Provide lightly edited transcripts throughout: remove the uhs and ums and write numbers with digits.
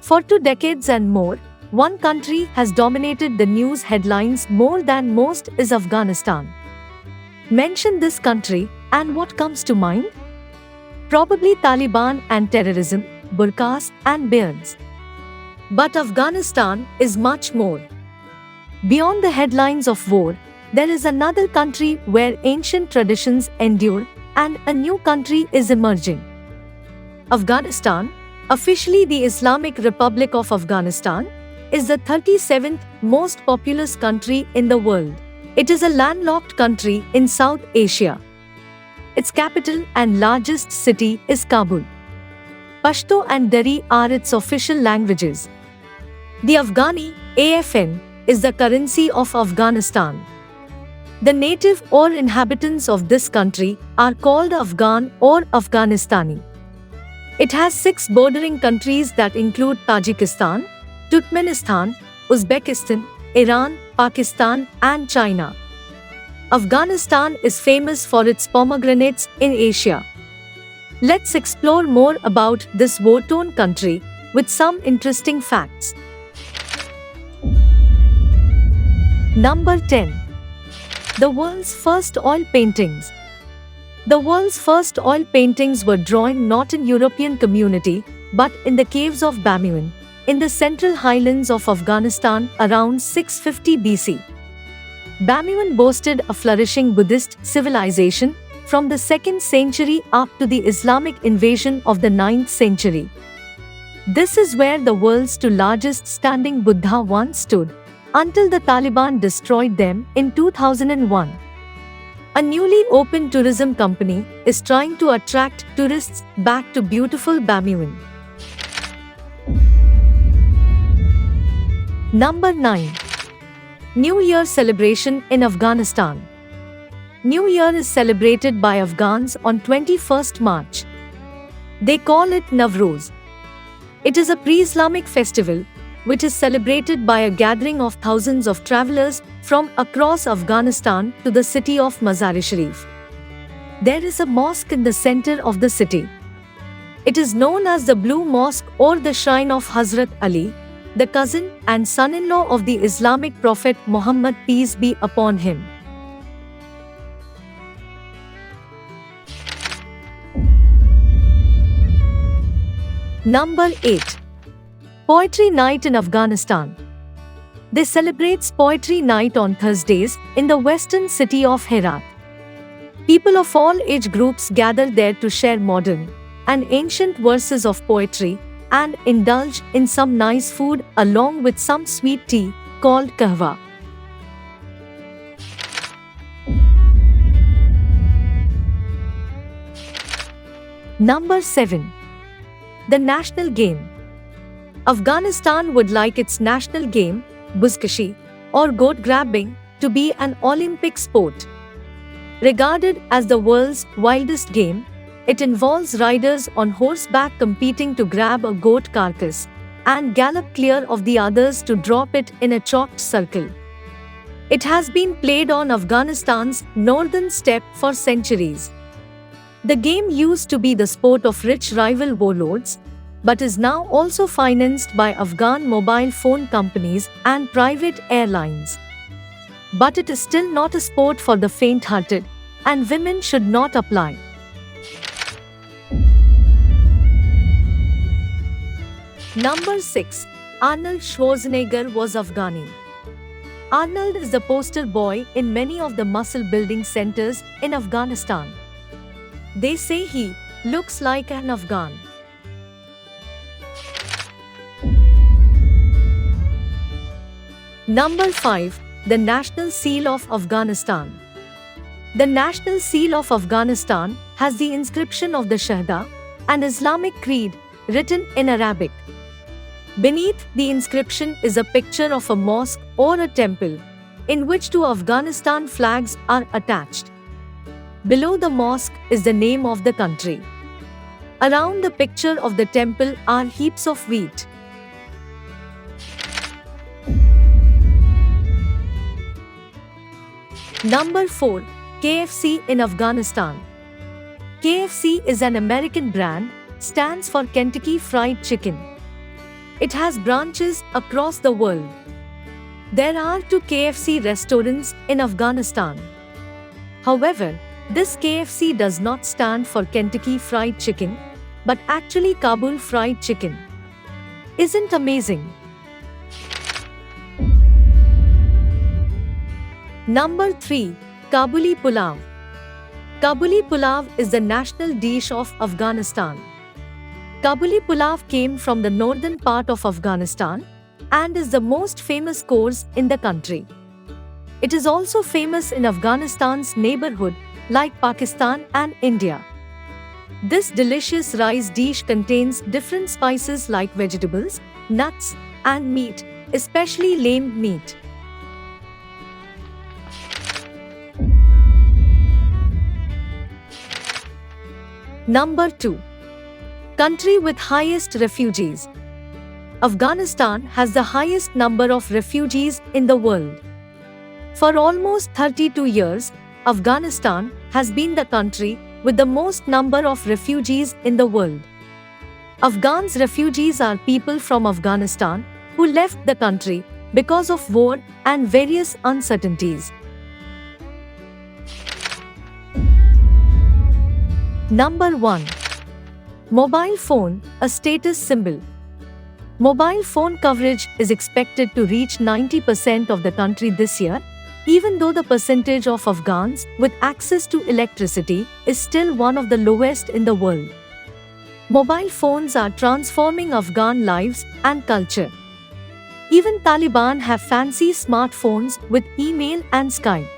For 2 decades and more, one country has dominated the news headlines more than most is Afghanistan. Mention this country, and what comes to mind? Probably Taliban and terrorism, burqas and beards. But Afghanistan is much more. Beyond the headlines of war, there is another country where ancient traditions endure and a new country is emerging. Afghanistan, officially the Islamic Republic of Afghanistan, is the 37th most populous country in the world. It is a landlocked country in South Asia. Its capital and largest city is Kabul. Pashto and Dari are its official languages. The Afghani, AFN, is the currency of Afghanistan. The native or inhabitants of this country are called Afghan or Afghanistani. It has 6 bordering countries that include Tajikistan, Turkmenistan, Uzbekistan, Iran, Pakistan, and China. Afghanistan is famous for its pomegranates in Asia. Let's explore more about this war-torn country with some interesting facts. Number 10. The world's first oil paintings. The world's first oil paintings were drawn not in European community, but in the caves of Bamiyan, in the central highlands of Afghanistan around 650 BC. Bamiyan boasted a flourishing Buddhist civilization from the 2nd century up to the Islamic invasion of the 9th century. This is where the world's 2 largest standing Buddha once stood, until the Taliban destroyed them in 2001. A newly opened tourism company is trying to attract tourists back to beautiful Bamiyan. Number 9. New Year celebration in Afghanistan. New Year is celebrated by Afghans on 21st March. They call it Navroz. It is a pre-Islamic festival which is celebrated by a gathering of thousands of travelers from across Afghanistan to the city of Mazar-e-Sharif. There is a mosque in the center of the city. It is known as the Blue Mosque or the Shrine of Hazrat Ali, the cousin and son-in-law of the Islamic Prophet Muhammad, peace be upon him. Number 8. Poetry Night in Afghanistan. They celebrate Poetry Night on Thursdays in the western city of Herat. People of all age groups gather there to share modern and ancient verses of poetry and indulge in some nice food along with some sweet tea called kahwa. Number 7. The national game. Afghanistan would like its national game, buzkashi, or goat grabbing, to be an Olympic sport. Regarded as the world's wildest game, it involves riders on horseback competing to grab a goat carcass and gallop clear of the others to drop it in a chalked circle. It has been played on Afghanistan's northern steppe for centuries. The game used to be the sport of rich rival warlords, but is now also financed by Afghan mobile phone companies and private airlines. But it is still not a sport for the faint-hearted, and women should not apply. Number 6. Arnold Schwarzenegger was Afghani. Arnold is the poster boy in many of the muscle-building centers in Afghanistan. They say he looks like an Afghan. Number 5. The National Seal of Afghanistan. The National Seal of Afghanistan has the inscription of the Shahada, an Islamic creed, written in Arabic. Beneath the inscription is a picture of a mosque or a temple, in which 2 Afghanistan flags are attached. Below the mosque is the name of the country. Around the picture of the temple are heaps of wheat. Number 4. KFC in Afghanistan. KFC is an American brand, stands for Kentucky Fried Chicken. It has branches across the world. There are 2 KFC restaurants in Afghanistan. However, this KFC does not stand for Kentucky Fried Chicken, but actually Kabul Fried Chicken. Isn't amazing? Number 3. Kabuli Pulav. Kabuli Pulav is the national dish of Afghanistan. Kabuli Pulav came from the northern part of Afghanistan and is the most famous course in the country. It is also famous in Afghanistan's neighborhood like Pakistan and India. This delicious rice dish contains different spices like vegetables, nuts, and meat, especially lamb meat. Number 2. Country with highest refugees. Afghanistan has the highest number of refugees in the world. For almost 32 years, Afghanistan has been the country with the most number of refugees in the world. Afghans refugees are people from Afghanistan who left the country because of war and various uncertainties. Number 1. Mobile phone, a status symbol. Mobile phone coverage is expected to reach 90% of the country this year, even though the percentage of Afghans with access to electricity is still one of the lowest in the world. Mobile phones are transforming Afghan lives and culture. Even Taliban have fancy smartphones with email and Skype.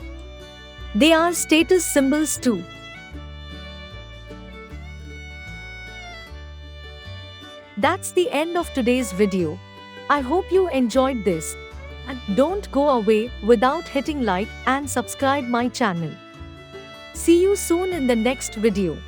They are status symbols too. That's the end of today's video. I hope you enjoyed this. And don't go away without hitting like and subscribe my channel. See you soon in the next video.